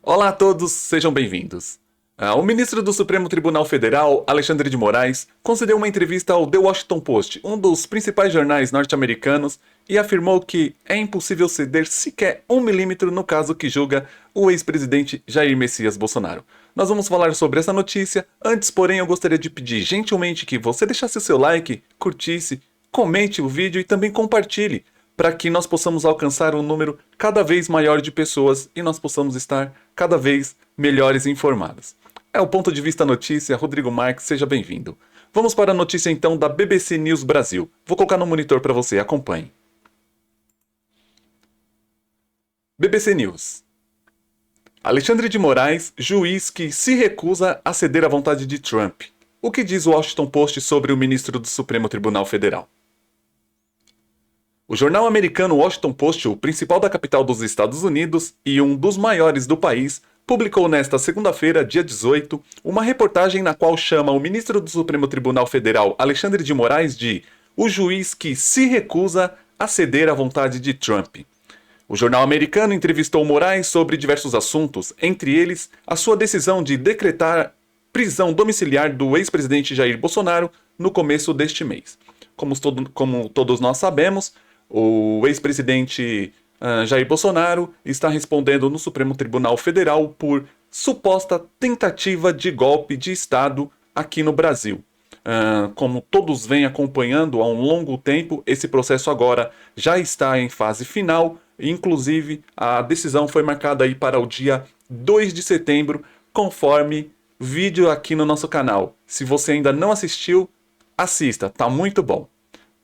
Olá a todos, sejam bem-vindos. O ministro do Supremo Tribunal Federal, Alexandre de Moraes, concedeu uma entrevista ao The Washington Post, um dos principais jornais norte-americanos, e afirmou que é impossível ceder sequer 1 milímetro no caso que julga o ex-presidente Jair Messias Bolsonaro. Nós vamos falar sobre essa notícia. Antes, porém, eu gostaria de pedir gentilmente que você deixasse o seu like, curtisse, comente o vídeo e também compartilhe, para que nós possamos alcançar um número cada vez maior de pessoas e nós possamos estar cada vez melhores informados. É o Ponto de Vista Notícia, Rodrigo Marques, seja bem-vindo. Vamos para a notícia então da BBC News Brasil. Vou colocar no monitor para você, acompanhe. BBC News. Alexandre de Moraes, juiz que se recusa a ceder à vontade de Trump. O que diz o Washington Post sobre o ministro do Supremo Tribunal Federal? O jornal americano Washington Post, o principal da capital dos Estados Unidos e um dos maiores do país, publicou nesta segunda-feira, dia 18, uma reportagem na qual chama o ministro do Supremo Tribunal Federal, Alexandre de Moraes, de o juiz que se recusa a ceder à vontade de Trump. O jornal americano entrevistou Moraes sobre diversos assuntos, entre eles a sua decisão de decretar prisão domiciliar do ex-presidente Jair Bolsonaro no começo deste mês. Como todos nós sabemos, o ex-presidente Jair Bolsonaro está respondendo no Supremo Tribunal Federal por suposta tentativa de golpe de Estado aqui no Brasil. Como todos vêm acompanhando há um longo tempo, esse processo agora já está em fase final. Inclusive, a decisão foi marcada aí para o dia 2 de setembro, conforme vídeo aqui no nosso canal. Se você ainda não assistiu, assista, tá muito bom.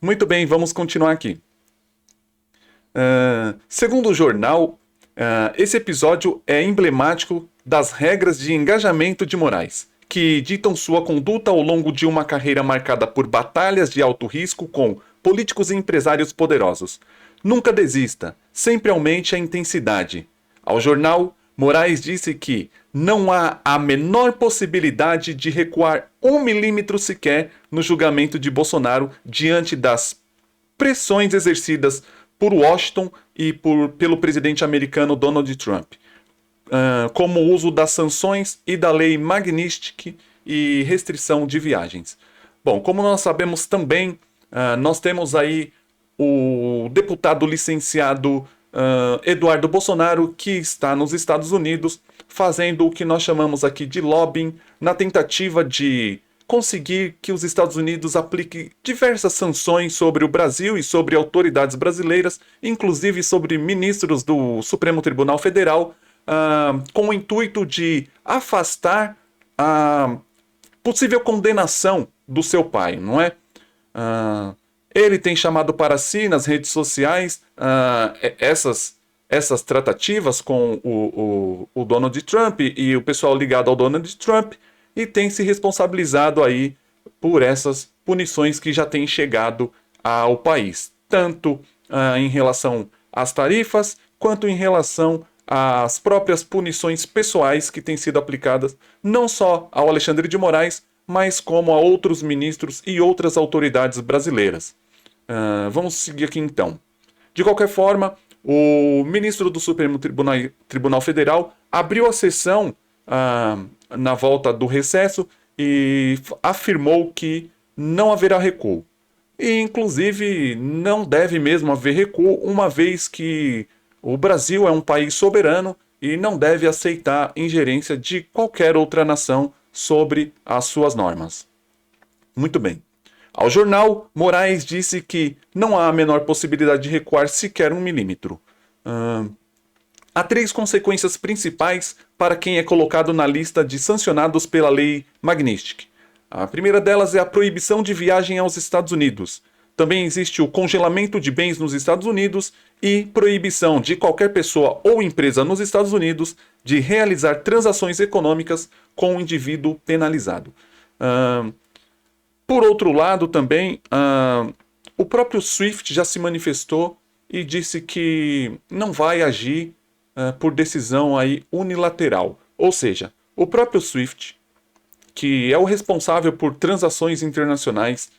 Muito bem, vamos continuar aqui. Segundo o jornal, esse episódio é emblemático das regras de engajamento de Moraes, que ditam sua conduta ao longo de uma carreira marcada por batalhas de alto risco com políticos e empresários poderosos. Nunca desista, sempre aumente a intensidade. Ao jornal, Moraes disse que não há a menor possibilidade de recuar 1 milímetro sequer no julgamento de Bolsonaro diante das pressões exercidas por Washington e pelo presidente americano Donald Trump, como o uso das sanções e da lei Magnitsky e restrição de viagens. Bom, como nós sabemos também, nós temos aí o deputado licenciado Eduardo Bolsonaro, que está nos Estados Unidos, fazendo o que nós chamamos aqui de lobbying, na tentativa de conseguir que os Estados Unidos apliquem diversas sanções sobre o Brasil e sobre autoridades brasileiras, inclusive sobre ministros do Supremo Tribunal Federal, com o intuito de afastar a possível condenação do seu pai, não é? Ele tem chamado para si nas redes sociais essas tratativas com o Donald Trump e o pessoal ligado ao Donald Trump, e tem se responsabilizado aí por essas punições que já têm chegado ao país, tanto em relação às tarifas, quanto em relação às próprias punições pessoais que têm sido aplicadas não só ao Alexandre de Moraes, mas como a outros ministros e outras autoridades brasileiras. Vamos seguir aqui então. De qualquer forma, o ministro do Supremo Tribunal Federal abriu a sessão na volta do recesso e afirmou que não haverá recuo. E, inclusive, não deve mesmo haver recuo, uma vez que o Brasil é um país soberano e não deve aceitar ingerência de qualquer outra nação sobre as suas normas. Muito bem. Ao jornal, Moraes disse que não há a menor possibilidade de recuar sequer 1 milímetro. Há 3 consequências principais para quem é colocado na lista de sancionados pela lei Magnitsky. A primeira delas é a proibição de viagem aos Estados Unidos. Também existe o congelamento de bens nos Estados Unidos e proibição de qualquer pessoa ou empresa nos Estados Unidos de realizar transações econômicas com o indivíduo penalizado. Por outro lado, também, o próprio SWIFT já se manifestou e disse que não vai agir por decisão aí unilateral. Ou seja, o próprio SWIFT, que é o responsável por transações internacionais,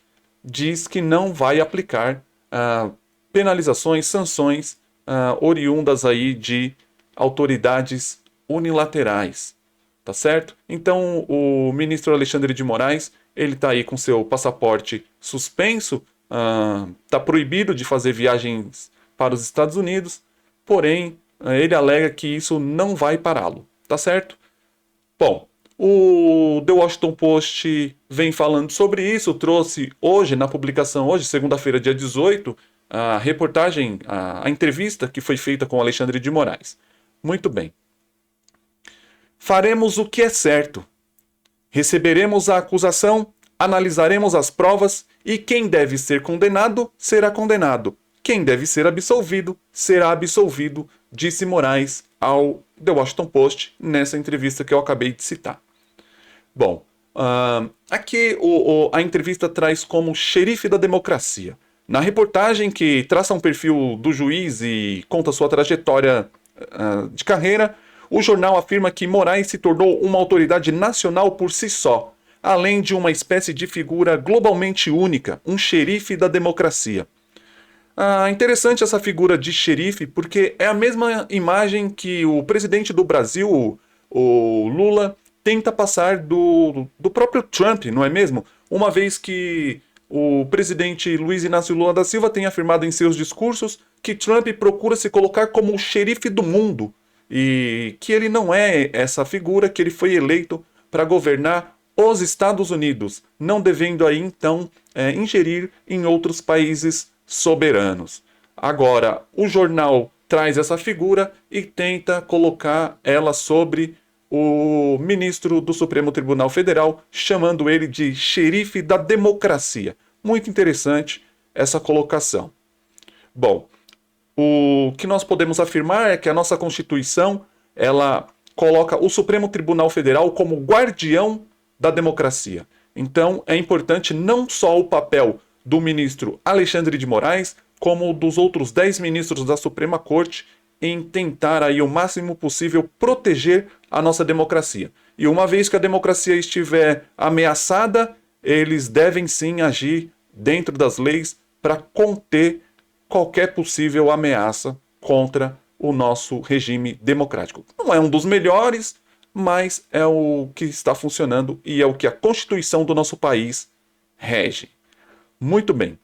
diz que não vai aplicar penalizações, sanções oriundas aí de autoridades unilaterais, tá certo? Então, o ministro Alexandre de Moraes, ele está aí com seu passaporte suspenso, está proibido de fazer viagens para os Estados Unidos, porém, ele alega que isso não vai pará-lo, tá certo? Bom, o The Washington Post vem falando sobre isso, trouxe hoje, na publicação hoje, segunda-feira, dia 18, a reportagem, a entrevista que foi feita com Alexandre de Moraes. Muito bem. Faremos o que é certo. Receberemos a acusação, analisaremos as provas e quem deve ser condenado será condenado. Quem deve ser absolvido será absolvido, disse Moraes ao The Washington Post nessa entrevista que eu acabei de citar. Bom, aqui a entrevista traz como xerife da democracia. Na reportagem que traça um perfil do juiz e conta sua trajetória de carreira, o jornal afirma que Moraes se tornou uma autoridade nacional por si só, além de uma espécie de figura globalmente única, um xerife da democracia. Interessante essa figura de xerife, porque é a mesma imagem que o presidente do Brasil, o Lula, tenta passar do próprio Trump, não é mesmo? Uma vez que o presidente Luiz Inácio Lula da Silva tem afirmado em seus discursos que Trump procura se colocar como o xerife do mundo e que ele não é essa figura, que ele foi eleito para governar os Estados Unidos, não devendo aí então ingerir em outros países soberanos. Agora, o jornal traz essa figura e tenta colocar ela sobre o ministro do Supremo Tribunal Federal, chamando ele de xerife da democracia. Muito interessante essa colocação. Bom, o que nós podemos afirmar é que a nossa Constituição, ela coloca o Supremo Tribunal Federal como guardião da democracia. Então, é importante não só o papel do ministro Alexandre de Moraes, como dos outros 10 ministros da Suprema Corte, em tentar aí o máximo possível proteger a nossa democracia. E uma vez que a democracia estiver ameaçada, eles devem sim agir dentro das leis para conter qualquer possível ameaça contra o nosso regime democrático. Não é um dos melhores, mas é o que está funcionando e é o que a Constituição do nosso país rege. Muito bem.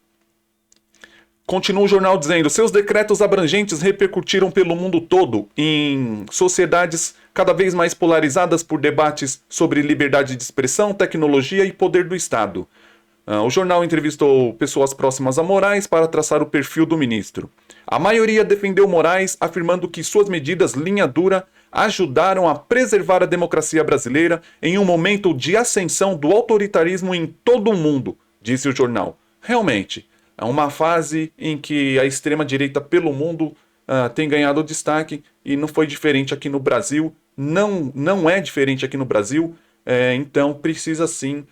Continua o jornal dizendo: seus decretos abrangentes repercutiram pelo mundo todo em sociedades cada vez mais polarizadas por debates sobre liberdade de expressão, tecnologia e poder do Estado. O jornal entrevistou pessoas próximas a Moraes para traçar o perfil do ministro. A maioria defendeu Moraes, afirmando que suas medidas linha dura ajudaram a preservar a democracia brasileira em um momento de ascensão do autoritarismo em todo o mundo, disse o jornal. Realmente, é uma fase em que a extrema-direita pelo mundo tem ganhado destaque e não foi diferente aqui no Brasil, não é diferente aqui no Brasil, então precisa sim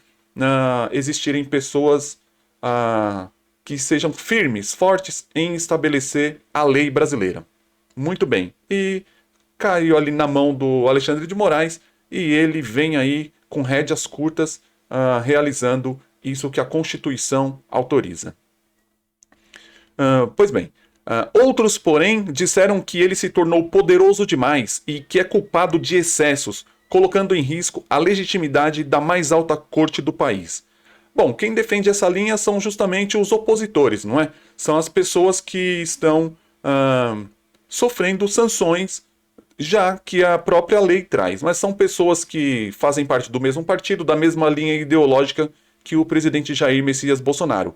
existirem pessoas que sejam firmes, fortes em estabelecer a lei brasileira. Muito bem, e caiu ali na mão do Alexandre de Moraes e ele vem aí com rédeas curtas realizando isso que a Constituição autoriza. Pois bem, outros, porém, disseram que ele se tornou poderoso demais e que é culpado de excessos, colocando em risco a legitimidade da mais alta corte do país. Bom, quem defende essa linha são justamente os opositores, não é? São as pessoas que estão sofrendo sanções, já que a própria lei traz. Mas são pessoas que fazem parte do mesmo partido, da mesma linha ideológica que o presidente Jair Messias Bolsonaro.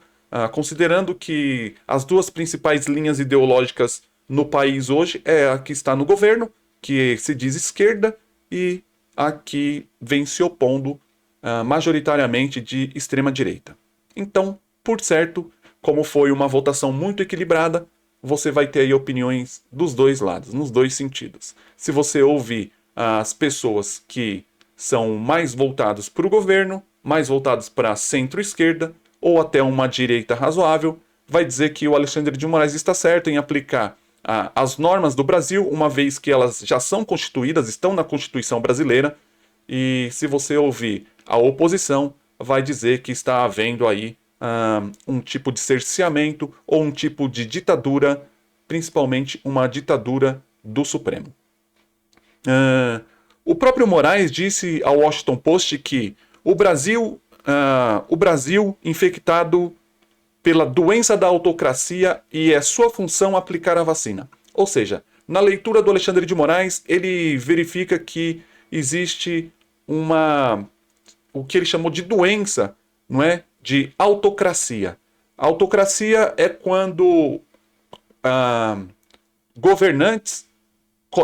Considerando que as duas principais linhas ideológicas no país hoje é a que está no governo, que se diz esquerda, e a que vem se opondo majoritariamente de extrema-direita. Então, por certo, como foi uma votação muito equilibrada, você vai ter aí opiniões dos dois lados, nos dois sentidos. Se você ouvir as pessoas que são mais voltadas para o governo, mais voltadas para a centro-esquerda, ou até uma direita razoável, vai dizer que o Alexandre de Moraes está certo em aplicar as normas do Brasil, uma vez que elas já são constituídas, estão na Constituição brasileira, e se você ouvir a oposição, vai dizer que está havendo aí um tipo de cerceamento ou um tipo de ditadura, principalmente uma ditadura do Supremo. O próprio Moraes disse ao Washington Post que o Brasil infectado pela doença da autocracia e é sua função aplicar a vacina. Ou seja, na leitura do Alexandre de Moraes, ele verifica que existe o que ele chamou de doença, não é? De autocracia. A autocracia é quando governantes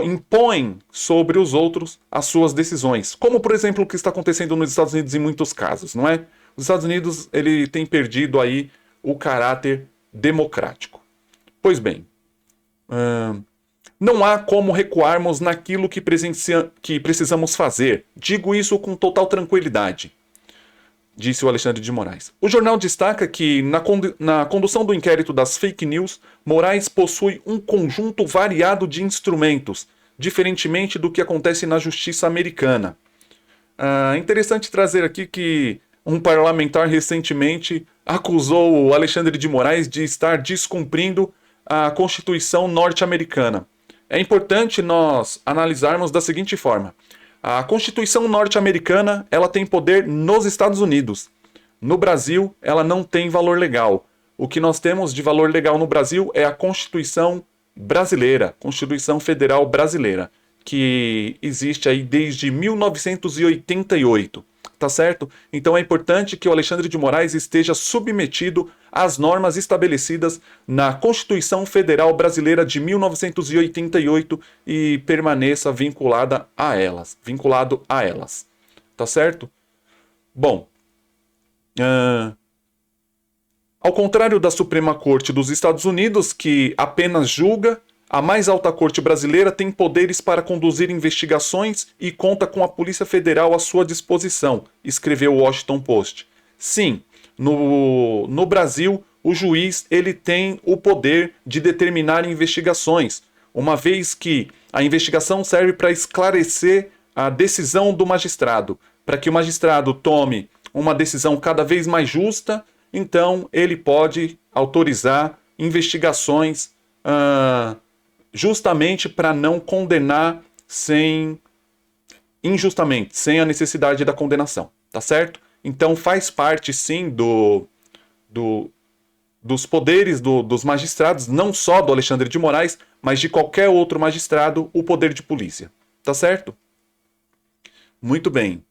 impõem sobre os outros as suas decisões. Como, por exemplo, o que está acontecendo nos Estados Unidos em muitos casos, não é? Os Estados Unidos ele tem perdido aí o caráter democrático. Pois bem, não há como recuarmos naquilo que precisamos fazer. Digo isso com total tranquilidade, disse o Alexandre de Moraes. O jornal destaca que, na condução do inquérito das fake news, Moraes possui um conjunto variado de instrumentos, diferentemente do que acontece na justiça americana. É interessante trazer aqui que um parlamentar recentemente acusou o Alexandre de Moraes de estar descumprindo a Constituição norte-americana. É importante nós analisarmos da seguinte forma. A Constituição norte-americana, ela tem poder nos Estados Unidos. No Brasil, ela não tem valor legal. O que nós temos de valor legal no Brasil é a Constituição brasileira, Constituição Federal Brasileira, que existe aí desde 1988. Tá certo? Então é importante que o Alexandre de Moraes esteja submetido às normas estabelecidas na Constituição Federal Brasileira de 1988 e permaneça vinculado a elas. Tá certo? Bom, ao contrário da Suprema Corte dos Estados Unidos, que apenas julga, a mais alta corte brasileira tem poderes para conduzir investigações e conta com a Polícia Federal à sua disposição, escreveu o Washington Post. Sim, no Brasil, o juiz ele tem o poder de determinar investigações, uma vez que a investigação serve para esclarecer a decisão do magistrado, para que o magistrado tome uma decisão cada vez mais justa, então ele pode autorizar investigações justamente para não condenar injustamente, sem a necessidade da condenação, tá certo? Então faz parte sim dos poderes dos magistrados, não só do Alexandre de Moraes, mas de qualquer outro magistrado, o poder de polícia, tá certo? Muito bem.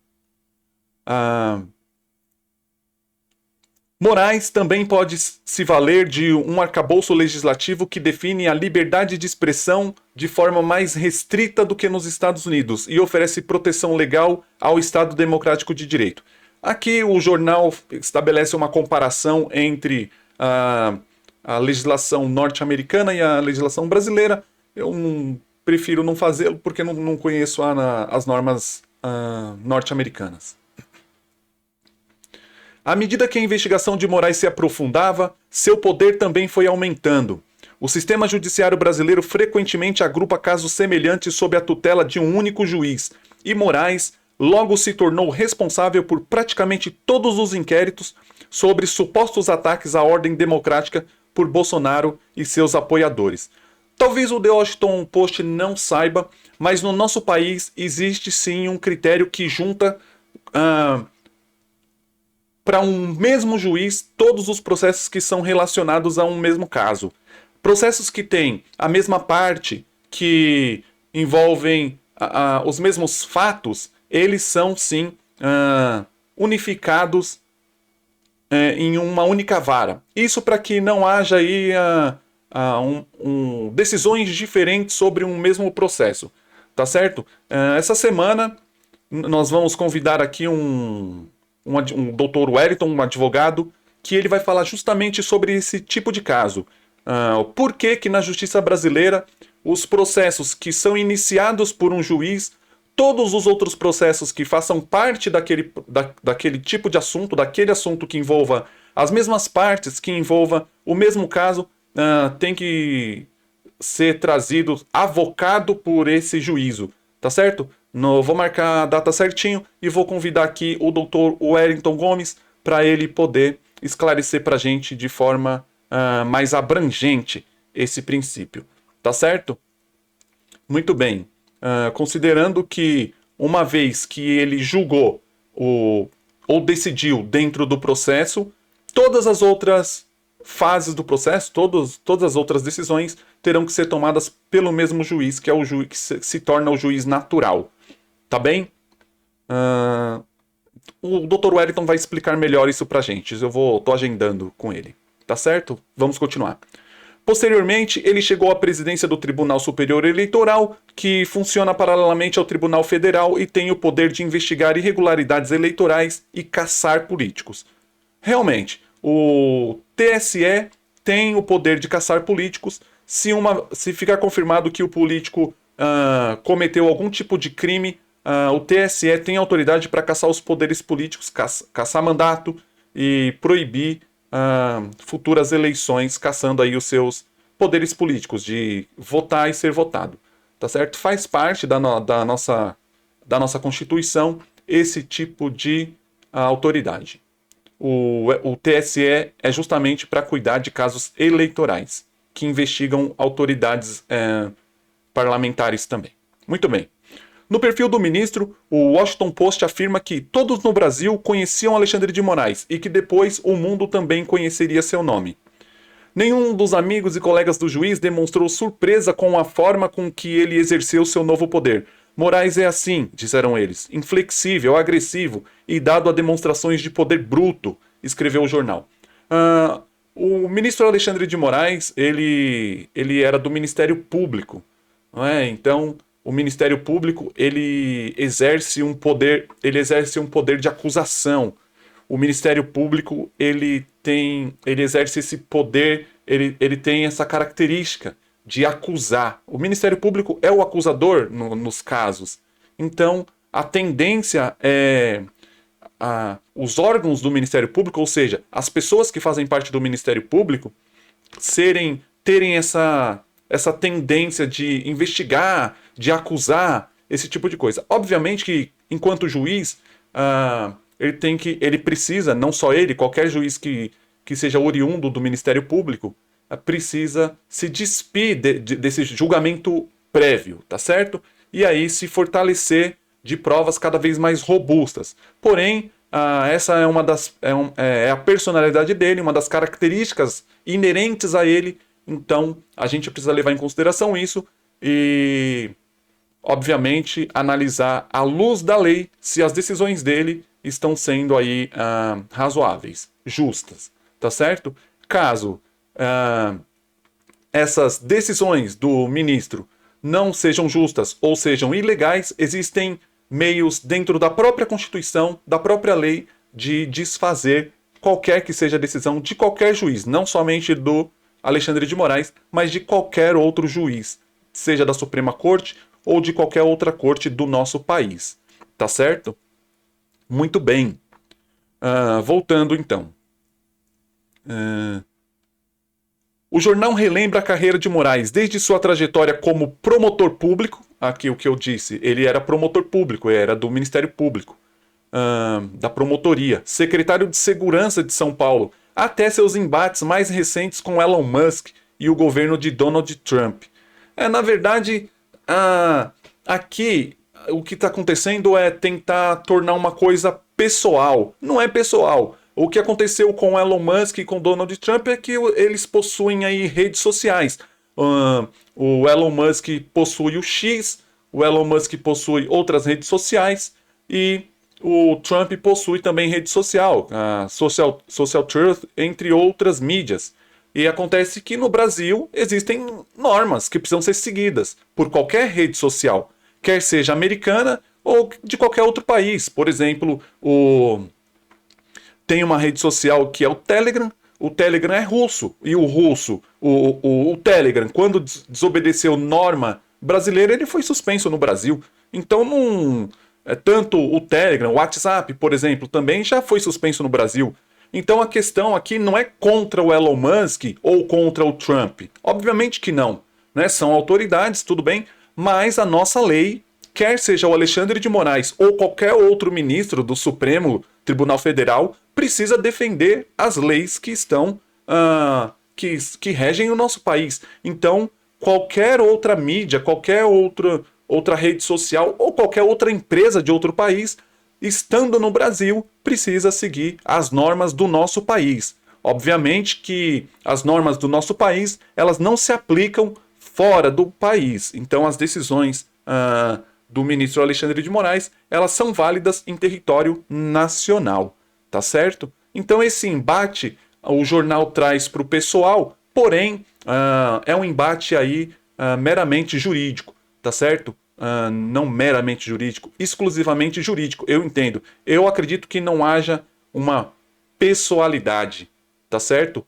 Moraes também pode se valer de um arcabouço legislativo que define a liberdade de expressão de forma mais restrita do que nos Estados Unidos e oferece proteção legal ao Estado Democrático de Direito. Aqui o jornal estabelece uma comparação entre a legislação norte-americana e a legislação brasileira. Eu prefiro não fazê-lo porque não conheço as normas norte-americanas. À medida que a investigação de Moraes se aprofundava, seu poder também foi aumentando. O sistema judiciário brasileiro frequentemente agrupa casos semelhantes sob a tutela de um único juiz, e Moraes logo se tornou responsável por praticamente todos os inquéritos sobre supostos ataques à ordem democrática por Bolsonaro e seus apoiadores. Talvez o The Washington Post não saiba, mas no nosso país existe sim um critério que junta para um mesmo juiz todos os processos que são relacionados a um mesmo caso. Processos que têm a mesma parte, que envolvem os mesmos fatos, eles são sim unificados em uma única vara. Isso para que não haja aí decisões diferentes sobre um mesmo processo. Tá certo? Essa semana nós vamos convidar aqui um doutor Wellington, um advogado, que ele vai falar justamente sobre esse tipo de caso. Por que na justiça brasileira os processos que são iniciados por um juiz, todos os outros processos que façam parte daquele tipo de assunto, daquele assunto que envolva as mesmas partes, que envolva o mesmo caso, tem que ser trazido, avocado por esse juízo, tá certo? Vou marcar a data certinho e vou convidar aqui o Dr. Wellington Gomes para ele poder esclarecer para a gente de forma mais abrangente esse princípio. Tá certo? Muito bem. considerando que uma vez que ele julgou ou decidiu dentro do processo, todas as outras fases do processo, todas as outras decisões terão que ser tomadas pelo mesmo juiz, que é o juiz que se torna o juiz natural. Tá bem? O Dr. Wellington vai explicar melhor isso pra gente. Tô agendando com ele. Tá certo? Vamos continuar. Posteriormente, ele chegou à presidência do Tribunal Superior Eleitoral, que funciona paralelamente ao Tribunal Federal e tem o poder de investigar irregularidades eleitorais e caçar políticos. Realmente, o TSE tem o poder de caçar políticos se ficar confirmado que o político cometeu algum tipo de crime. O TSE tem autoridade para caçar os poderes políticos, caçar mandato e proibir futuras eleições, caçando aí os seus poderes políticos de votar e ser votado. Tá certo? Faz parte da nossa Constituição esse tipo de autoridade. O TSE é justamente para cuidar de casos eleitorais, que investigam autoridades parlamentares também. Muito bem. No perfil do ministro, o Washington Post afirma que todos no Brasil conheciam Alexandre de Moraes e que depois o mundo também conheceria seu nome. Nenhum dos amigos e colegas do juiz demonstrou surpresa com a forma com que ele exerceu seu novo poder. Moraes é assim, disseram eles, inflexível, agressivo e dado a demonstrações de poder bruto, escreveu o jornal. O ministro Alexandre de Moraes, ele era do Ministério Público, não é? Então, o Ministério Público, ele exerce um poder de acusação. O Ministério Público, ele exerce esse poder, ele tem essa característica de acusar. O Ministério Público é o acusador nos casos. Então, a tendência é os órgãos do Ministério Público, ou seja, as pessoas que fazem parte do Ministério Público, terem essa tendência de investigar, de acusar, esse tipo de coisa. Obviamente que, enquanto juiz, ele precisa, não só ele, qualquer juiz que seja oriundo do Ministério Público, precisa se despir desse julgamento prévio, tá certo? E aí se fortalecer de provas cada vez mais robustas. Porém, essa é a personalidade dele, uma das características inerentes a ele. Então, a gente precisa levar em consideração isso e, obviamente, analisar à luz da lei se as decisões dele estão sendo aí razoáveis, justas, tá certo? Caso essas decisões do ministro não sejam justas ou sejam ilegais, existem meios dentro da própria Constituição, da própria lei, de desfazer qualquer que seja a decisão de qualquer juiz, não somente do Alexandre de Moraes, mas de qualquer outro juiz, seja da Suprema Corte ou de qualquer outra corte do nosso país. Tá certo? Muito bem. Voltando então. O jornal relembra a carreira de Moraes desde sua trajetória como promotor público. Aqui o que eu disse, ele era promotor público, era do Ministério Público, da promotoria, secretário de Segurança de São Paulo, até seus embates mais recentes com Elon Musk e o governo de Donald Trump. Na verdade, aqui o que está acontecendo é tentar tornar uma coisa pessoal. Não é pessoal. O que aconteceu com Elon Musk e com Donald Trump é que eles possuem aí redes sociais. O Elon Musk possui o X, o Elon Musk possui outras redes sociais e o Trump possui também rede social, a Social Truth, entre outras mídias. E acontece que no Brasil existem normas que precisam ser seguidas por qualquer rede social, quer seja americana ou de qualquer outro país. Por exemplo, tem uma rede social que é o Telegram. O Telegram é russo. E o Telegram, quando desobedeceu norma brasileira, ele foi suspenso no Brasil. Então, tanto o Telegram, o WhatsApp, por exemplo, também já foi suspenso no Brasil. Então, a questão aqui não é contra o Elon Musk ou contra o Trump. Obviamente que não, né? São autoridades, tudo bem, mas a nossa lei, quer seja o Alexandre de Moraes ou qualquer outro ministro do Supremo Tribunal Federal, precisa defender as leis que estão que regem o nosso país. Então, qualquer outra mídia, qualquer outro outra rede social ou qualquer outra empresa de outro país, estando no Brasil, precisa seguir as normas do nosso país. Obviamente que as normas do nosso país, elas não se aplicam fora do país. Então as decisões do ministro Alexandre de Moraes, elas são válidas em território nacional, tá certo? Então esse embate o jornal traz para o pessoal, porém é um embate aí meramente jurídico, tá certo? Não meramente jurídico, exclusivamente jurídico, eu entendo. Eu acredito que não haja uma pessoalidade, tá certo?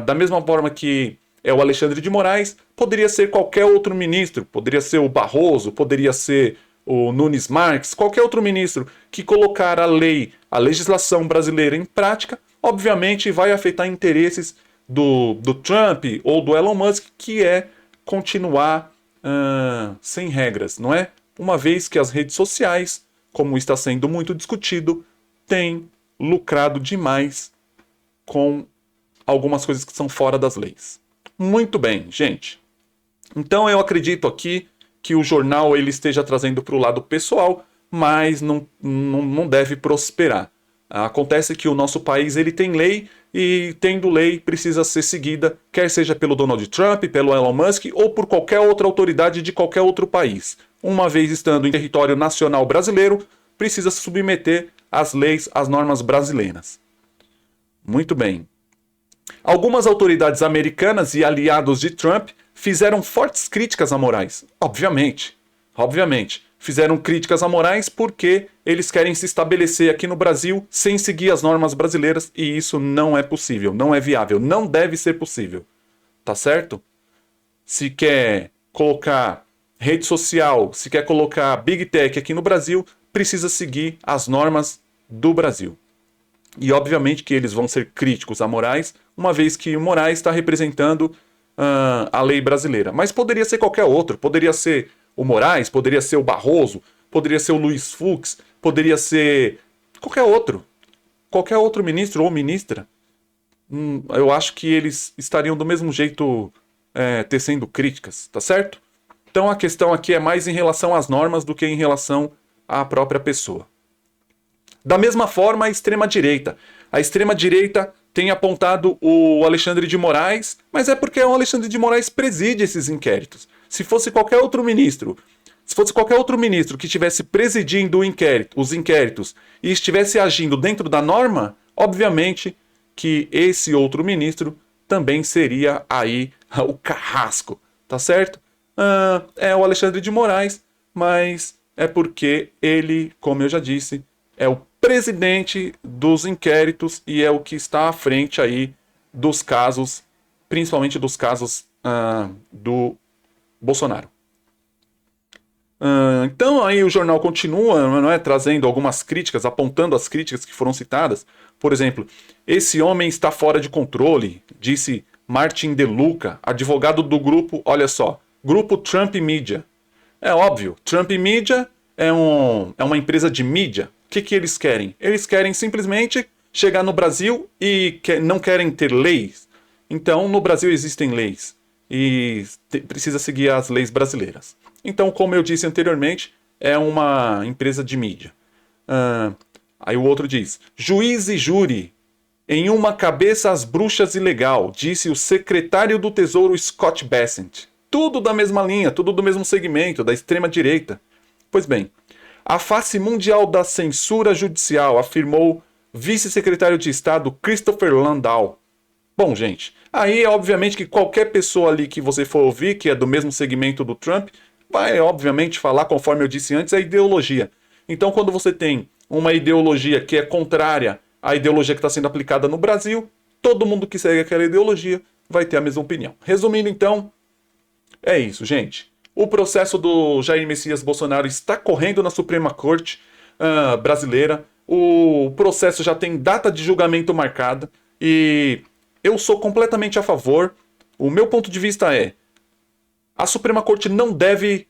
Da mesma forma que é o Alexandre de Moraes, poderia ser qualquer outro ministro, poderia ser o Barroso, poderia ser o Nunes Marques, qualquer outro ministro que colocar a lei, a legislação brasileira em prática, obviamente vai afetar interesses do Trump ou do Elon Musk, que é continuar sem regras, não é? Uma vez que as redes sociais, como está sendo muito discutido, têm lucrado demais com algumas coisas que são fora das leis. Muito bem, gente. Então eu acredito aqui que o jornal ele esteja trazendo para o lado pessoal, mas não deve prosperar. Acontece que o nosso país ele tem lei e, tendo lei, precisa ser seguida, quer seja pelo Donald Trump, pelo Elon Musk ou por qualquer outra autoridade de qualquer outro país. Uma vez estando em território nacional brasileiro, precisa se submeter às leis, às normas brasileiras. Muito bem. Algumas autoridades americanas e aliados de Trump fizeram fortes críticas a Moraes. Obviamente. Fizeram críticas a Moraes porque eles querem se estabelecer aqui no Brasil sem seguir as normas brasileiras e isso não é possível, não é viável, não deve ser possível. Tá certo? Se quer colocar rede social, se quer colocar Big Tech aqui no Brasil, precisa seguir as normas do Brasil. E obviamente que eles vão ser críticos a Moraes, uma vez que o Moraes está representando a lei brasileira. Mas poderia ser qualquer outro, poderia ser o Moraes, poderia ser o Barroso, poderia ser o Luiz Fux, poderia ser qualquer outro ministro ou ministra. Eu acho que eles estariam do mesmo jeito tecendo críticas, tá certo? Então a questão aqui é mais em relação às normas do que em relação à própria pessoa. Da mesma forma, a extrema-direita. A extrema-direita tem apontado o Alexandre de Moraes, mas é porque o Alexandre de Moraes preside esses inquéritos. Se fosse qualquer outro ministro que estivesse presidindo os inquéritos e estivesse agindo dentro da norma, obviamente que esse outro ministro também seria aí o carrasco, tá certo? É o Alexandre de Moraes, mas é porque ele, como eu já disse, é o presidente dos inquéritos e é o que está à frente aí dos casos, principalmente dos casos do Bolsonaro. Então aí o jornal continua, não é, trazendo algumas críticas, apontando as críticas que foram citadas. Por exemplo, esse homem está fora de controle, disse Martin De Luca, advogado do grupo, olha só, Grupo Trump Media. É óbvio, Trump Media é uma empresa de mídia. O que eles querem? Eles querem simplesmente chegar no Brasil e não querem ter leis. Então, no Brasil existem leis e precisa seguir as leis brasileiras. Então, como eu disse anteriormente, é uma empresa de mídia. Aí o outro diz, juiz e júri, em uma cabeça as bruxas ilegal, disse o secretário do Tesouro Scott Bessent. Tudo da mesma linha, tudo do mesmo segmento, da extrema-direita. Pois bem, a face mundial da censura judicial, afirmou vice-secretário de Estado Christopher Landau. Bom, gente, aí obviamente que qualquer pessoa ali que você for ouvir, que é do mesmo segmento do Trump, vai obviamente falar, conforme eu disse antes, a ideologia. Então, quando você tem uma ideologia que é contrária à ideologia que está sendo aplicada no Brasil, todo mundo que segue aquela ideologia vai ter a mesma opinião. Resumindo, então, é isso, gente. O processo do Jair Messias Bolsonaro está correndo na Suprema Corte brasileira. O processo já tem data de julgamento marcada e eu sou completamente a favor. O meu ponto de vista é: a Suprema Corte não deve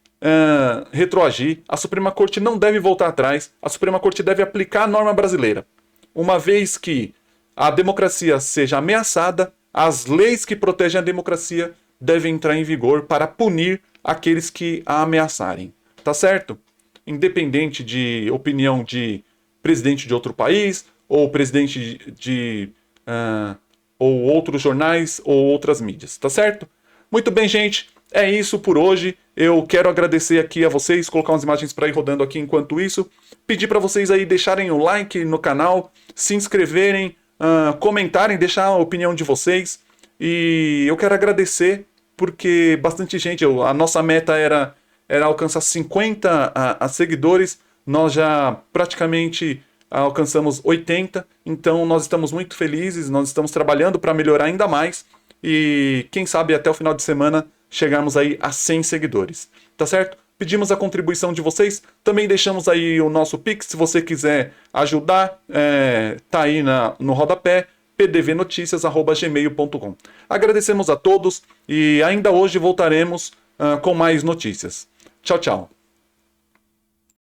retroagir, a Suprema Corte não deve voltar atrás, a Suprema Corte deve aplicar a norma brasileira. Uma vez que a democracia seja ameaçada, as leis que protegem a democracia devem entrar em vigor para punir aqueles que a ameaçarem. tá certo? Independente de opinião de presidente de outro país, ou presidente ou outros jornais, ou outras mídias, tá certo? Muito bem, gente. É isso por hoje. Eu quero agradecer aqui a vocês, colocar umas imagens para ir rodando aqui enquanto isso. Pedir para vocês aí deixarem o like no canal, se inscreverem, comentarem, deixar a opinião de vocês. E eu quero agradecer porque bastante gente, a nossa meta era alcançar 50 seguidores, nós já praticamente alcançamos 80, então nós estamos muito felizes, nós estamos trabalhando para melhorar ainda mais e quem sabe até o final de semana chegarmos aí a 100 seguidores, tá certo? Pedimos a contribuição de vocês, também deixamos aí o nosso Pix, se você quiser ajudar, tá aí no rodapé, pdvnoticias@gmail.com. Agradecemos a todos e ainda hoje voltaremos com mais notícias. Tchau, tchau.